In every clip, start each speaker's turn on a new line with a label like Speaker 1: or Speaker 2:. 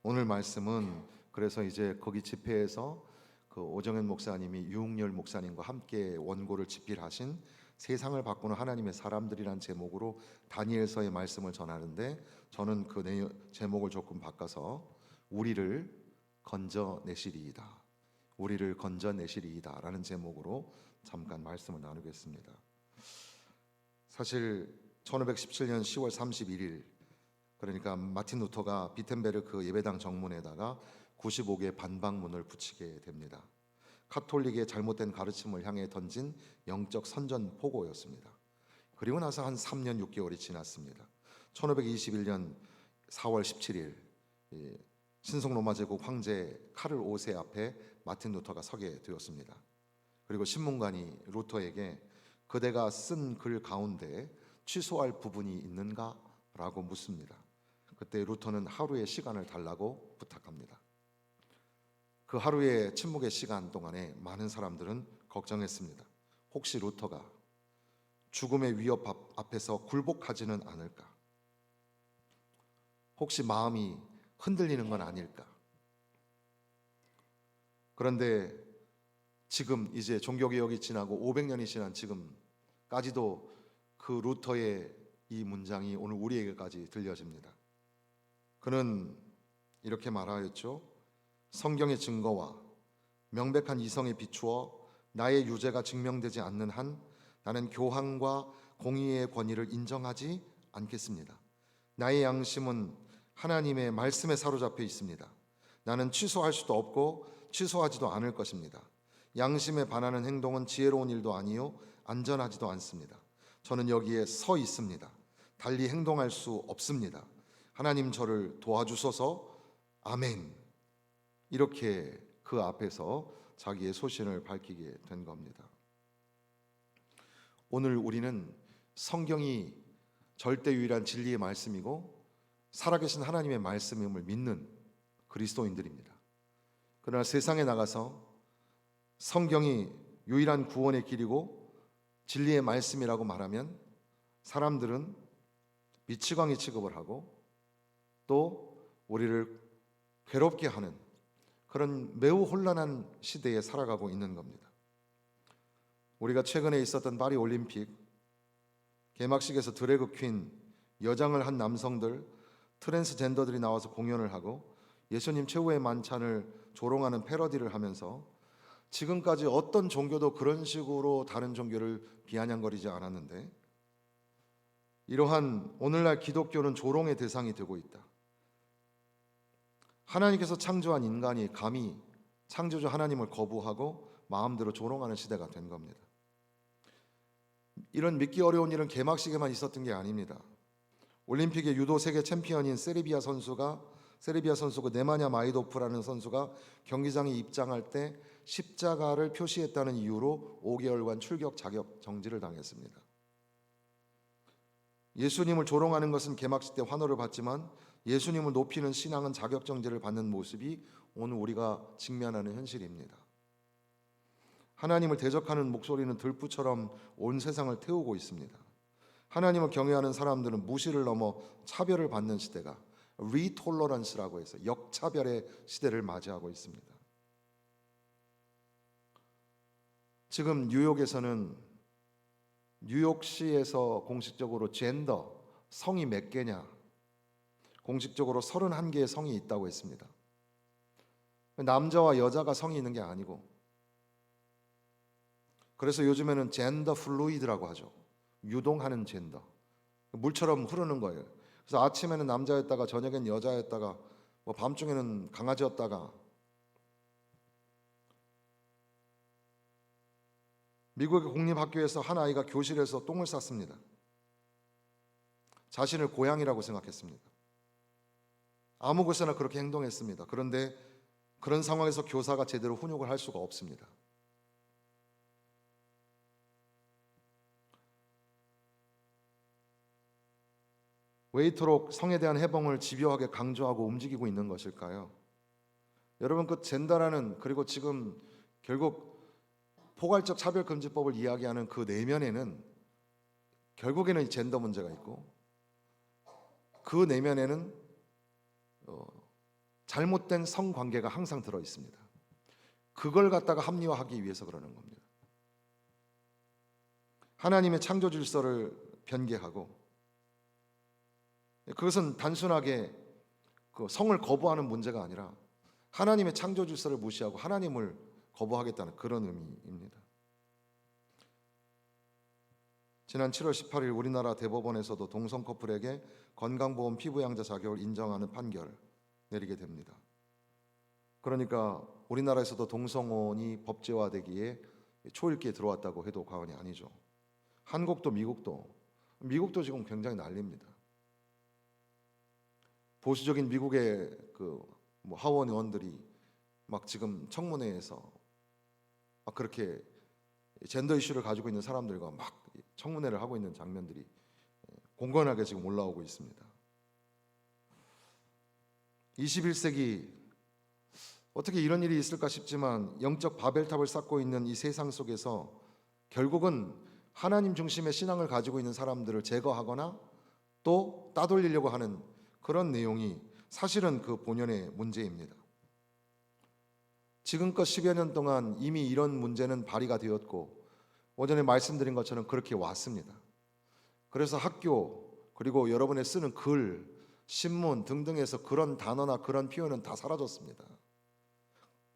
Speaker 1: 오늘 말씀은 그래서 이제 거기 집회에서 그 오정현 목사님이 유흥열 목사님과 함께 원고를 집필하신 세상을 바꾸는 하나님의 사람들이란 제목으로 다니엘서의 말씀을 전하는데, 저는 그 제목을 조금 바꿔서 우리를 건져내시리이다, 우리를 건져내시리이다 라는 제목으로 잠깐 말씀을 나누겠습니다. 사실 1517년 10월 31일, 그러니까 마틴 루터가 비텐베르크 예배당 정문에다가 95개의 반박문을 붙이게 됩니다. 카톨릭의 잘못된 가르침을 향해 던진 영적 선전포고였습니다. 그리고 나서 한 3년 6개월이 지났습니다. 1521년 4월 17일 신성 로마 제국 황제 카를 5세 앞에 마틴 루터가 서게 되었습니다. 그리고 신문관이 루터에게 그대가 쓴 글 가운데 취소할 부분이 있는가? 라고 묻습니다. 그때 루터는 하루의 시간을 달라고 부탁합니다. 그 하루의 침묵의 시간 동안에 많은 사람들은 걱정했습니다. 혹시 루터가 죽음의 위협 앞에서 굴복하지는 않을까? 혹시 마음이 흔들리는 건 아닐까? 그런데 지금 이제 종교개혁이 지나고 500년이 지난 지금까지도 그 루터의 이 문장이 오늘 우리에게까지 들려집니다. 그는 이렇게 말하였죠. 성경의 증거와 명백한 이성에 비추어 나의 유죄가 증명되지 않는 한 나는 교황과 공의의 권위를 인정하지 않겠습니다. 나의 양심은 하나님의 말씀에 사로잡혀 있습니다. 나는 취소할 수도 없고 취소하지도 않을 것입니다. 양심에 반하는 행동은 지혜로운 일도 아니요 안전하지도 않습니다. 저는 여기에 서 있습니다. 달리 행동할 수 없습니다. 하나님 저를 도와주소서. 아멘. 이렇게 그 앞에서 자기의 소신을 밝히게 된 겁니다. 오늘 우리는 성경이 절대 유일한 진리의 말씀이고 살아계신 하나님의 말씀임을 믿는 그리스도인들입니다. 그러나 세상에 나가서 성경이 유일한 구원의 길이고 진리의 말씀이라고 말하면 사람들은 미치광이 취급을 하고 또 우리를 괴롭게 하는 그런 매우 혼란한 시대에 살아가고 있는 겁니다. 우리가 최근에 있었던 파리 올림픽 개막식에서 드래그 퀸, 여장을 한 남성들, 트랜스젠더들이 나와서 공연을 하고 예수님 최후의 만찬을 조롱하는 패러디를 하면서 지금까지 어떤 종교도 그런 식으로 다른 종교를 비아냥거리지 않았는데, 이러한 오늘날 기독교는 조롱의 대상이 되고 있다. 하나님께서 창조한 인간이 감히 창조주 하나님을 거부하고 마음대로 조롱하는 시대가 된 겁니다. 이런 믿기 어려운 일은 개막식에만 있었던 게 아닙니다. 올림픽의 유도 세계 챔피언인 세르비아 선수가 네마냐 마이도프라는 선수가 경기장에 입장할 때 십자가를 표시했다는 이유로 5개월간 출격 자격 정지를 당했습니다. 예수님을 조롱하는 것은 개막식 때 환호를 받지만 예수님을 높이는 신앙은 자격정지를 받는 모습이 오늘 우리가 직면하는 현실입니다. 하나님을 대적하는 목소리는 들불처럼 온 세상을 태우고 있습니다. 하나님을 경외하는 사람들은 무시를 넘어 차별을 받는 시대가 리톨러런스라고 해서 역차별의 시대를 맞이하고 있습니다. 지금 뉴욕에서는 뉴욕시에서 공식적으로 젠더, 성이 몇 개냐, 공식적으로 31개의 성이 있다고 했습니다. 남자와 여자가 성이 있는 게 아니고, 그래서 요즘에는 젠더 플루이드라고 하죠. 유동하는 젠더, 물처럼 흐르는 거예요. 그래서 아침에는 남자였다가 저녁엔 여자였다가 뭐 밤중에는 강아지였다가. 미국의 공립학교에서 한 아이가 교실에서 똥을 쌌습니다. 자신을 고양이라고 생각했습니다. 아무 곳에나 그렇게 행동했습니다. 그런데 그런 상황에서 교사가 제대로 훈육을 할 수가 없습니다. 왜 이토록 성에 대한 해방을 집요하게 강조하고 움직이고 있는 것일까요? 여러분, 그 젠더라는, 그리고 지금 결국 포괄적 차별금지법을 이야기하는 그 내면에는 결국에는 젠더 문제가 있고, 그 내면에는 잘못된 성관계가 항상 들어 있습니다. 그걸 갖다가 합리화하기 위해서 그러는 겁니다. 하나님의 창조 질서를 변개하고, 그것은 단순하게 그 성을 거부하는 문제가 아니라 하나님의 창조 질서를 무시하고 하나님을 거부하겠다는 그런 의미입니다. 지난 7월 18일 우리나라 대법원에서도 동성 커플에게 건강보험 피부양자 자격을 인정하는 판결을 내리게 됩니다. 그러니까 우리나라에서도 동성혼이 법제화되기에 초읽기에 들어왔다고 해도 과언이 아니죠. 한국도 미국도 지금 굉장히 난립니다. 보수적인 미국의 하원 의원들이 막 지금 청문회에서 막 그렇게 젠더 이슈를 가지고 있는 사람들과 막 청문회를 하고 있는 장면들이 공건하게 지금 올라오고 있습니다. 21세기 어떻게 이런 일이 있을까 싶지만 영적 바벨탑을 쌓고 있는 이 세상 속에서 결국은 하나님 중심의 신앙을 가지고 있는 사람들을 제거하거나 또 따돌리려고 하는 그런 내용이 사실은 그 본연의 문제입니다. 지금껏 10여 년 동안 이미 이런 문제는 발의가 되었고 오전에 말씀드린 것처럼 그렇게 왔습니다. 그래서 학교 그리고 여러분의 쓰는 글, 신문 등등에서 그런 단어나 그런 표현은 다 사라졌습니다.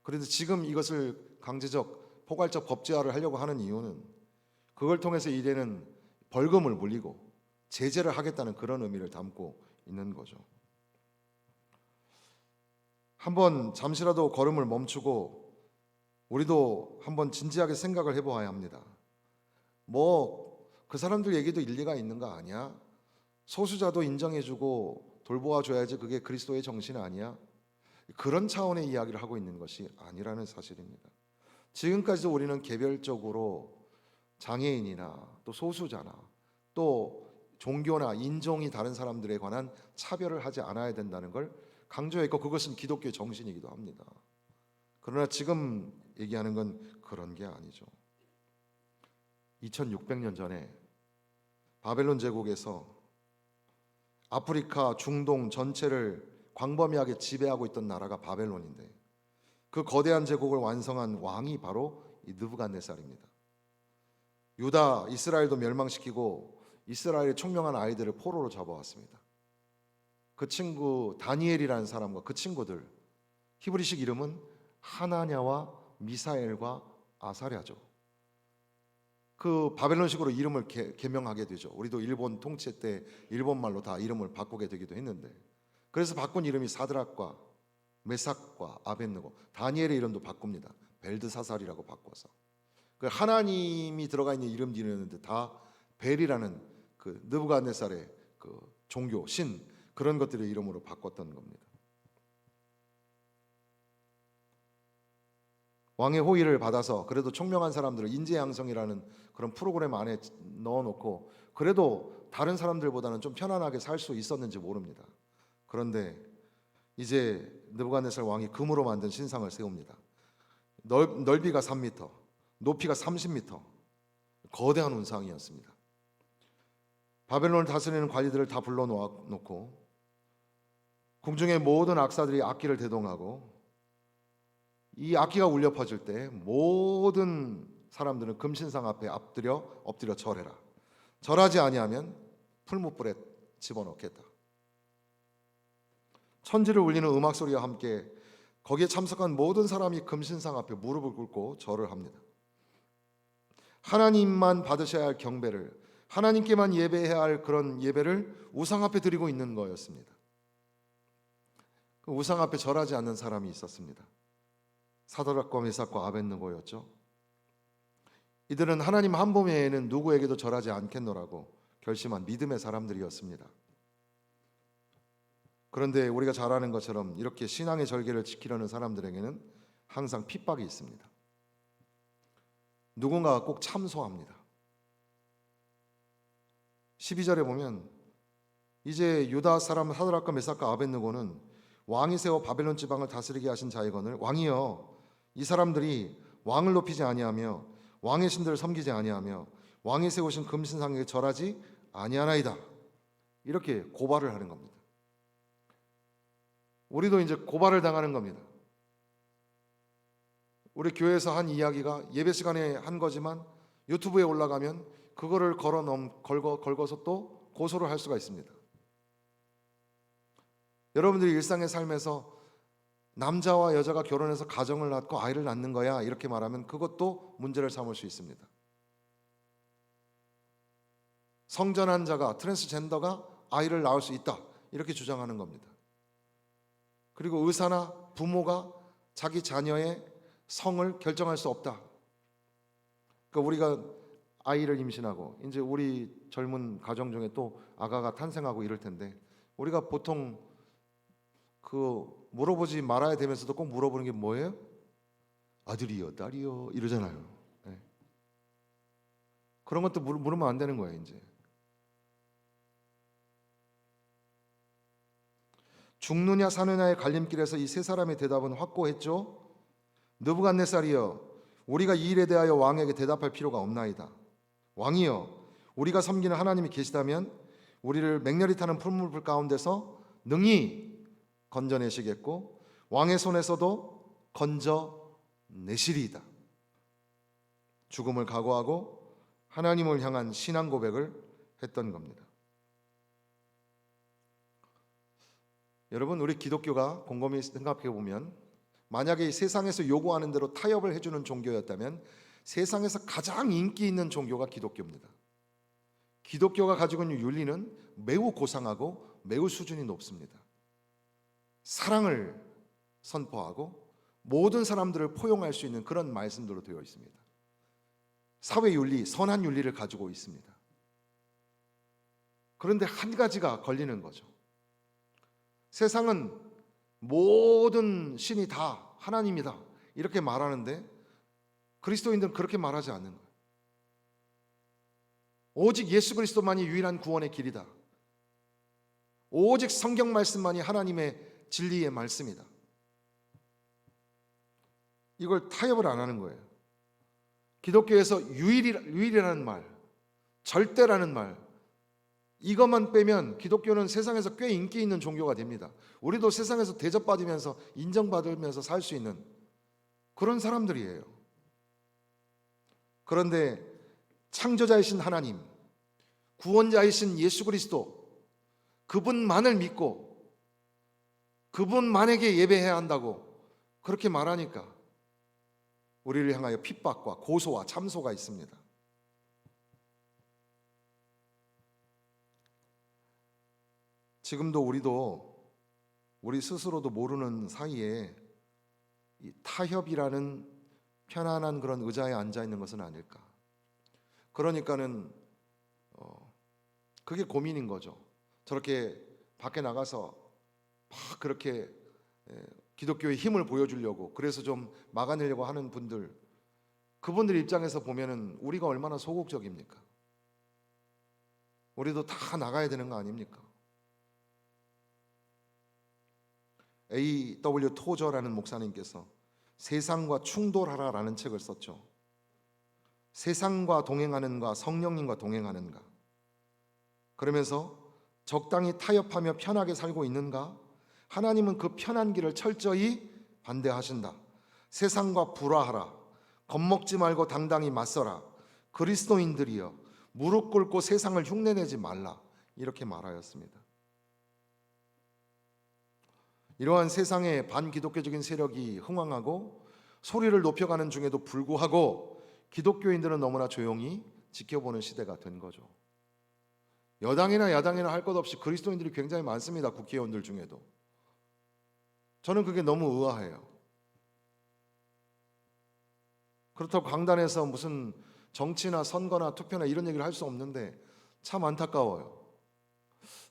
Speaker 1: 그런데 지금 이것을 강제적 포괄적 법제화를 하려고 하는 이유는 그걸 통해서 이제는 벌금을 물리고 제재를 하겠다는 그런 의미를 담고 있는 거죠. 한번 잠시라도 걸음을 멈추고 우리도 한번 진지하게 생각을 해보아야 합니다. 그 사람들 얘기도 일리가 있는 거 아니야? 소수자도 인정해주고 돌보아줘야지 그게 그리스도의 정신 아니야? 그런 차원의 이야기를 하고 있는 것이 아니라는 사실입니다. 지금까지도 우리는 개별적으로 장애인이나 또 소수자나 또 종교나 인종이 다른 사람들에 관한 차별을 하지 않아야 된다는 걸 강조했고 그것은 기독교의 정신이기도 합니다. 그러나 지금 얘기하는 건 그런 게 아니죠. 2600년 전에 바벨론 제국에서 아프리카, 중동 전체를 광범위하게 지배하고 있던 나라가 바벨론인데 그 거대한 제국을 완성한 왕이 바로 이 느부갓네살입니다. 유다, 이스라엘도 멸망시키고 이스라엘의 총명한 아이들을 포로로 잡아왔습니다. 그 친구 다니엘이라는 사람과 그 친구들 히브리식 이름은 하나냐와 미사엘과 아사랴죠. 그 바벨론식으로 이름을 개명하게 되죠. 우리도 일본 통치 때 일본말로 다 이름을 바꾸게 되기도 했는데 그래서 바꾼 이름이 사드락과 메삭과 아벳느고, 다니엘의 이름도 바꿉니다. 벨드사살이라고 바꿔서. 그 하나님이 들어가 있는 이름들이었는데 다 벨이라는 그 느부갓네살의 그 종교 신 그런 것들의 이름으로 바꿨던 겁니다. 왕의 호의를 받아서 그래도 총명한 사람들을 인재양성이라는 그런 프로그램 안에 넣어놓고 그래도 다른 사람들보다는 좀 편안하게 살 수 있었는지 모릅니다. 그런데 이제 느부갓네살 왕이 금으로 만든 신상을 세웁니다. 넓이가 3m, 높이가 30m, 거대한 운상이었습니다. 바벨론을 다스리는 관리들을 다 불러놓고 궁중의 모든 악사들이 악기를 대동하고 이 악기가 울려 퍼질 때 모든 사람들은 금신상 앞에 엎드려 절해라. 절하지 아니하면 풀무불에 집어넣겠다. 천지를 울리는 음악 소리와 함께 거기에 참석한 모든 사람이 금신상 앞에 무릎을 꿇고 절을 합니다. 하나님만 받으셔야 할 경배를, 하나님께만 예배해야 할 그런 예배를 우상 앞에 드리고 있는 거였습니다. 그 우상 앞에 절하지 않는 사람이 있었습니다. 사드락과 메삭과 아벳느고였죠. 이들은 하나님 한 분 외에는 누구에게도 절하지 않겠노라고 결심한 믿음의 사람들이었습니다. 그런데 우리가 잘 아는 것처럼 이렇게 신앙의 절개를 지키려는 사람들에게는 항상 핍박이 있습니다. 누군가가 꼭 참소합니다. 12절에 보면 이제 유다 사람 사드락과 메삭과 아벳느고는 왕이 세워 바벨론 지방을 다스리게 하신 자이거늘 왕이여 이 사람들이 왕을 높이지 아니하며 왕의 신들을 섬기지 아니하며 왕이 세우신 금신상에게 절하지 아니하나이다. 이렇게 고발을 하는 겁니다. 우리도 이제 고발을 당하는 겁니다. 우리 교회에서 한 이야기가 예배 시간에 한 거지만 유튜브에 올라가면 그거를 걸고서 또 고소를 할 수가 있습니다. 여러분들이 일상의 삶에서 남자와 여자가 결혼해서 가정을 낳고 아이를 낳는 거야 이렇게 말하면 그것도 문제를 삼을 수 있습니다. 성전한 자가, 트랜스젠더가 아이를 낳을 수 있다 이렇게 주장하는 겁니다. 그리고 의사나 부모가 자기 자녀의 성을 결정할 수 없다. 그러니까 우리가 아이를 임신하고 이제 우리 젊은 가정 중에 또 아가가 탄생하고 이럴 텐데 우리가 보통 그 물어보지 말아야 되면서도 꼭 물어보는 게 뭐예요? 아들이요, 딸이요 이러잖아요. 네. 그런 것도 물으면 안 되는 거예요. 이제 죽느냐 사느냐의 갈림길에서 이 세 사람의 대답은 확고했죠. 느부갓네살이여, 우리가 이 일에 대하여 왕에게 대답할 필요가 없나이다. 왕이여, 우리가 섬기는 하나님이 계시다면 우리를 맹렬히 타는 풀무불 가운데서 능히 건져내시겠고 왕의 손에서도 건져내시리이다. 죽음을 각오하고 하나님을 향한 신앙 고백을 했던 겁니다. 여러분, 우리 기독교가 곰곰이 생각해 보면 만약에 세상에서 요구하는 대로 타협을 해주는 종교였다면 세상에서 가장 인기 있는 종교가 기독교입니다. 기독교가 가지고 있는 윤리는 매우 고상하고 매우 수준이 높습니다. 사랑을 선포하고 모든 사람들을 포용할 수 있는 그런 말씀들로 되어 있습니다. 사회윤리, 선한 윤리를 가지고 있습니다. 그런데 한 가지가 걸리는 거죠. 세상은 모든 신이 다 하나님이다 이렇게 말하는데 그리스도인들은 그렇게 말하지 않는 거예요. 오직 예수 그리스도만이 유일한 구원의 길이다. 오직 성경 말씀만이 하나님의 진리의 말씀이다. 이걸 타협을 안 하는 거예요. 기독교에서 유일이라는 말, 절대라는 말, 이것만 빼면 기독교는 세상에서 꽤 인기 있는 종교가 됩니다. 우리도 세상에서 대접받으면서 인정받으면서 살 수 있는 그런 사람들이에요. 그런데 창조자이신 하나님, 구원자이신 예수 그리스도, 그분만을 믿고 그분만에게 예배해야 한다고 그렇게 말하니까 우리를 향하여 핍박과 고소와 참소가 있습니다. 지금도 우리 스스로도 모르는 사이에 이 타협이라는 편안한 그런 의자에 앉아 있는 것은 아닐까. 그러니까는 그게 고민인 거죠. 저렇게 밖에 나가서 막 그렇게 기독교의 힘을 보여주려고 그래서 좀 막아내려고 하는 분들, 그분들 입장에서 보면은 우리가 얼마나 소극적입니까? 우리도 다 나가야 되는 거 아닙니까? A.W. 토저라는 목사님께서 세상과 충돌하라라는 책을 썼죠. 세상과 동행하는가 성령님과 동행하는가. 그러면서 적당히 타협하며 편하게 살고 있는가? 하나님은 그 편한 길을 철저히 반대하신다. 세상과 불화하라. 겁먹지 말고 당당히 맞서라. 그리스도인들이여, 무릎 꿇고 세상을 흉내내지 말라. 이렇게 말하였습니다. 이러한 세상의 반기독교적인 세력이 흥황하고 소리를 높여가는 중에도 불구하고 기독교인들은 너무나 조용히 지켜보는 시대가 된 거죠. 여당이나 야당이나 할 것 없이 그리스도인들이 굉장히 많습니다. 국회의원들 중에도. 저는 그게 너무 의아해요. 그렇다고 강단에서 무슨 정치나 선거나 투표나 이런 얘기를 할 수 없는데 참 안타까워요.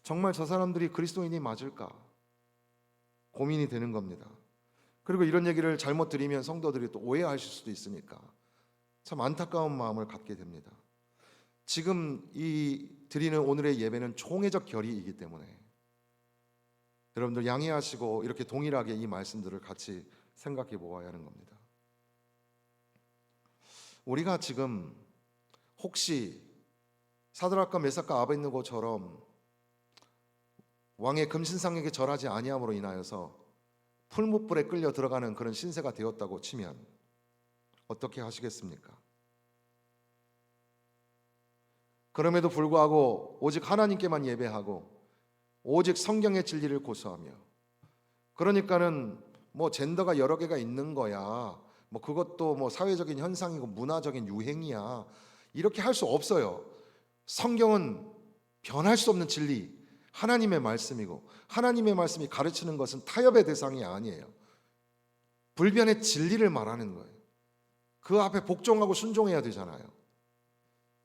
Speaker 1: 정말 저 사람들이 그리스도인이 맞을까? 고민이 되는 겁니다. 그리고 이런 얘기를 잘못 드리면 성도들이 또 오해하실 수도 있으니까 참 안타까운 마음을 갖게 됩니다. 지금 이 드리는 오늘의 예배는 총회적 결의이기 때문에 여러분들 양해하시고 이렇게 동일하게 이 말씀들을 같이 생각해 보아야 하는 겁니다. 우리가 지금 혹시 사드락과 메삭과 아벳느고처럼 왕의 금신상에게 절하지 아니함으로 인하여서 풀무불에 끌려 들어가는 그런 신세가 되었다고 치면 어떻게 하시겠습니까? 그럼에도 불구하고 오직 하나님께만 예배하고 오직 성경의 진리를 고수하며, 그러니까는 뭐 젠더가 여러 개가 있는 거야, 뭐 그것도 뭐 사회적인 현상이고 문화적인 유행이야, 이렇게 할 수 없어요. 성경은 변할 수 없는 진리, 하나님의 말씀이고, 하나님의 말씀이 가르치는 것은 타협의 대상이 아니에요. 불변의 진리를 말하는 거예요. 그 앞에 복종하고 순종해야 되잖아요.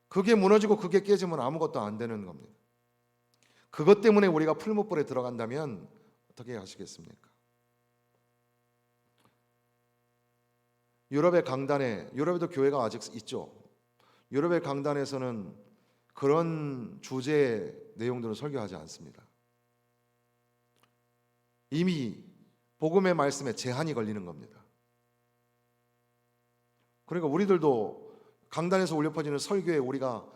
Speaker 1: 그게 무너지고 그게 깨지면 아무것도 안 되는 겁니다. 그것 때문에 우리가 풀무불에 들어간다면 어떻게 하시겠습니까? 유럽의 강단에, 유럽에도 교회가 아직 있죠. 유럽의 강단에서는 그런 주제의 내용들은 설교하지 않습니다. 이미 복음의 말씀에 제한이 걸리는 겁니다. 그러니까 우리들도 강단에서 울려 퍼지는 설교에 우리가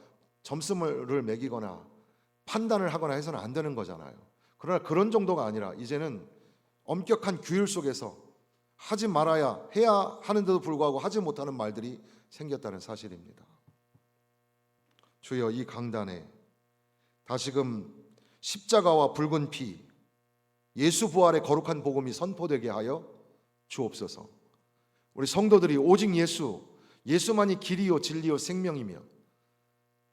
Speaker 1: 점수를 매기거나 판단을 하거나 해서는 안 되는 거잖아요. 그러나 그런 정도가 아니라 이제는 엄격한 규율 속에서 하지 말아야 해야 하는데도 불구하고 하지 못하는 말들이 생겼다는 사실입니다. 주여, 이 강단에 다시금 십자가와 붉은 피, 예수 부활의 거룩한 복음이 선포되게 하여 주옵소서. 우리 성도들이 오직 예수만이 길이요 진리요 생명이며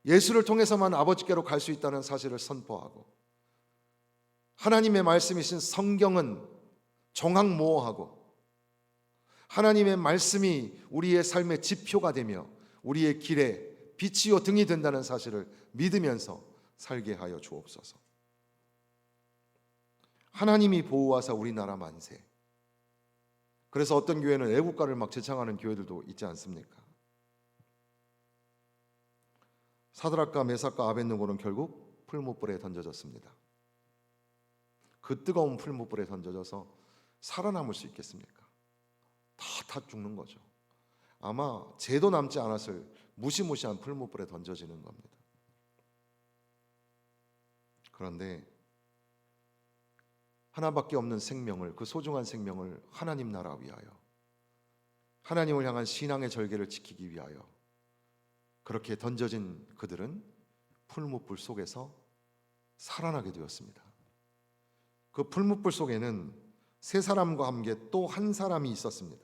Speaker 1: 예수를 통해서만 아버지께로 갈 수 있다는 사실을 선포하고, 하나님의 말씀이신 성경은 정확무오하고 하나님의 말씀이 우리의 삶의 지표가 되며 우리의 길에 빛이요 등이 된다는 사실을 믿으면서 살게 하여 주옵소서. 하나님이 보호하사 우리나라 만세. 그래서 어떤 교회는 애국가를 막 제창하는 교회들도 있지 않습니까? 사드락과 메삭과 아벳느고는 결국 풀무불에 던져졌습니다. 그 뜨거운 풀무불에 던져져서 살아남을 수 있겠습니까? 다 죽는 거죠. 아마 죄도 남지 않았을 무시무시한 풀무불에 던져지는 겁니다. 그런데 하나밖에 없는 생명을, 그 소중한 생명을 하나님 나라 위하여, 하나님을 향한 신앙의 절개를 지키기 위하여 그렇게 던져진 그들은 풀무불 속에서 살아나게 되었습니다. 그 풀무불 속에는 세 사람과 함께 또 한 사람이 있었습니다.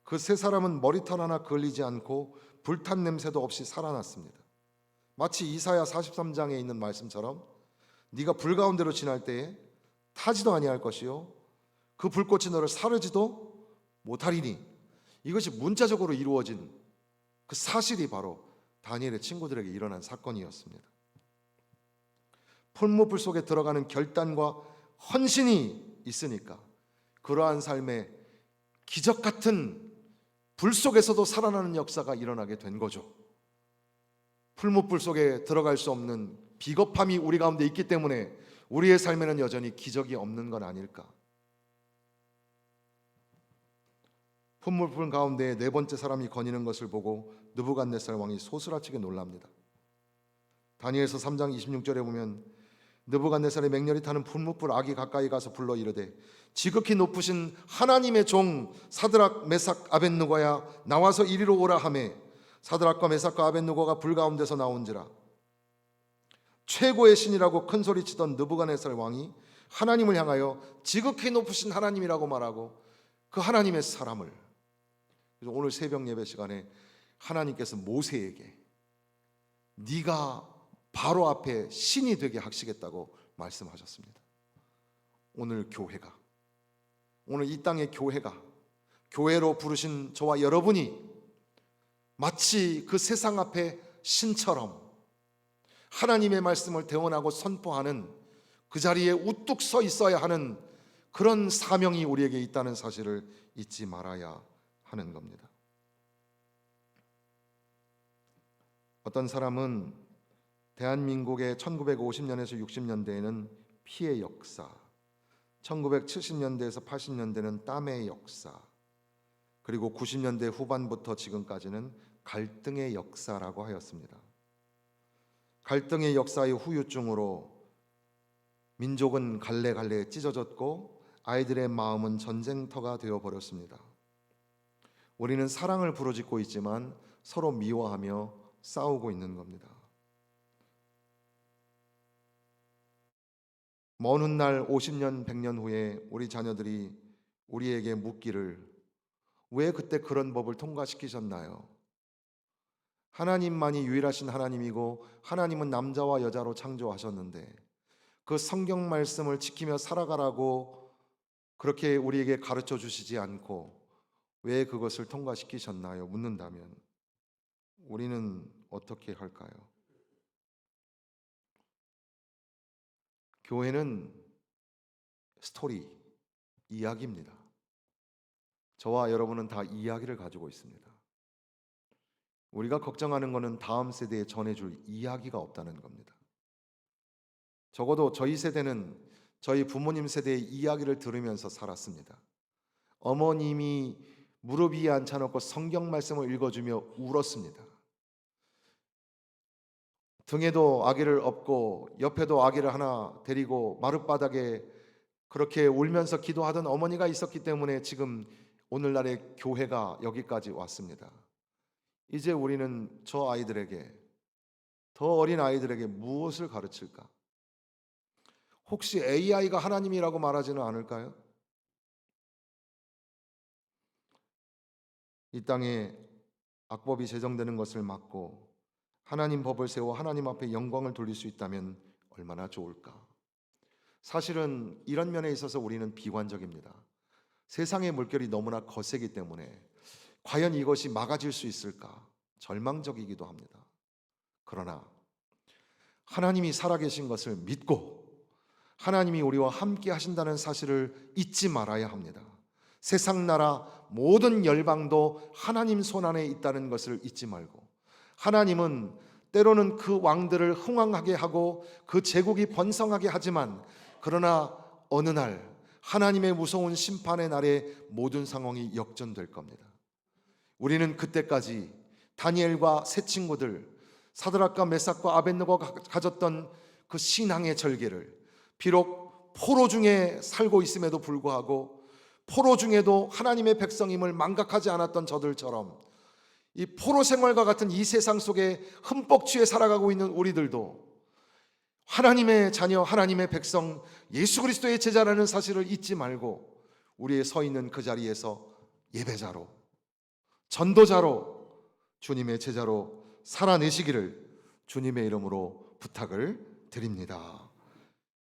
Speaker 1: 그 세 사람은 머리털 하나 걸리지 않고 불탄 냄새도 없이 살아났습니다. 마치 이사야 43장에 있는 말씀처럼 네가 불 가운데로 지날 때에 타지도 아니할 것이요 그 불꽃이 너를 사르지도 못하리니, 이것이 문자적으로 이루어진 그 사실이 바로 다니엘의 친구들에게 일어난 사건이었습니다. 풀무불 속에 들어가는 결단과 헌신이 있으니까 그러한 삶에 기적 같은 불 속에서도 살아나는 역사가 일어나게 된 거죠. 풀무불 속에 들어갈 수 없는 비겁함이 우리 가운데 있기 때문에 우리의 삶에는 여전히 기적이 없는 건 아닐까. 풀무불 가운데 네 번째 사람이 거니는 것을 보고 느부갓네살 왕이 소스라치게 놀랍니다. 다니엘서 3장 26절에 보면 느부갓네살의 맹렬히 타는 풀무불 악이 가까이 가서 불러 이르되 지극히 높으신 하나님의 종 사드락 메삭 아벳느고야 나와서 이리로 오라 하매 사드락과 메삭과 아벳느고가 불 가운데서 나온지라. 최고의 신이라고 큰 소리치던 느부갓네살 왕이 하나님을 향하여 지극히 높으신 하나님이라고 말하고 그 하나님의 사람을, 그래서 오늘 새벽 예배 시간에 하나님께서 모세에게 네가 바로 앞에 신이 되게 하시겠다고 말씀하셨습니다. 오늘 교회가, 오늘 이 땅의 교회가, 교회로 부르신 저와 여러분이 마치 그 세상 앞에 신처럼 하나님의 말씀을 대언하고 선포하는 그 자리에 우뚝 서 있어야 하는 그런 사명이 우리에게 있다는 사실을 잊지 말아야 하는 겁니다. 어떤 사람은 대한민국의 1950년에서 60년대에는 피의 역사, 1970년대에서 80년대는 땀의 역사, 그리고 90년대 후반부터 지금까지는 갈등의 역사라고 하였습니다. 갈등의 역사의 후유증으로 민족은 갈래갈래 찢어졌고 아이들의 마음은 전쟁터가 되어 버렸습니다. 우리는 사랑을 부르짖고 있지만 서로 미워하며 싸우고 있는 겁니다. 먼 훗날 50년, 100년 후에 우리 자녀들이 우리에게 묻기를 왜 그때 그런 법을 통과시키셨나요? 하나님만이 유일하신 하나님이고 하나님은 남자와 여자로 창조하셨는데 그 성경 말씀을 지키며 살아가라고 그렇게 우리에게 가르쳐 주시지 않고 왜 그것을 통과시키셨나요? 묻는다면 우리는 어떻게 할까요? 교회는 스토리, 이야기입니다. 저와 여러분은 다 이야기를 가지고 있습니다. 우리가 걱정하는 것은 다음 세대에 전해줄 이야기가 없다는 겁니다. 적어도 저희 세대는 저희 부모님 세대의 이야기를 들으면서 살았습니다. 어머님이 무릎 위에 앉혀놓고 성경 말씀을 읽어주며 울었습니다. 등에도 아기를 업고 옆에도 아기를 하나 데리고 마룻바닥에 그렇게 울면서 기도하던 어머니가 있었기 때문에 지금 오늘날의 교회가 여기까지 왔습니다. 이제 우리는 저 아이들에게, 더 어린 아이들에게 무엇을 가르칠까? 혹시 AI가 하나님이라고 말하지는 않을까요? 이 땅에 악법이 제정되는 것을 막고 하나님 법을 세워 하나님 앞에 영광을 돌릴 수 있다면 얼마나 좋을까? 사실은 이런 면에 있어서 우리는 비관적입니다. 세상의 물결이 너무나 거세기 때문에 과연 이것이 막아질 수 있을까? 절망적이기도 합니다. 그러나 하나님이 살아계신 것을 믿고 하나님이 우리와 함께 하신다는 사실을 잊지 말아야 합니다. 세상 나라 모든 열방도 하나님 손안에 있다는 것을 잊지 말고 하나님은 때로는 그 왕들을 흥왕하게 하고 그 제국이 번성하게 하지만 그러나 어느 날 하나님의 무서운 심판의 날에 모든 상황이 역전될 겁니다. 우리는 그때까지 다니엘과 세 친구들 사드락과 메삭과 아벳느고가 가졌던 그 신앙의 절개를 비록 포로 중에 살고 있음에도 불구하고 포로 중에도 하나님의 백성임을 망각하지 않았던 저들처럼 이 포로 생활과 같은 이 세상 속에 흠뻑 취해 살아가고 있는 우리들도 하나님의 자녀, 하나님의 백성, 예수 그리스도의 제자라는 사실을 잊지 말고 우리의 서 있는 그 자리에서 예배자로, 전도자로, 주님의 제자로 살아내시기를 주님의 이름으로 부탁을 드립니다.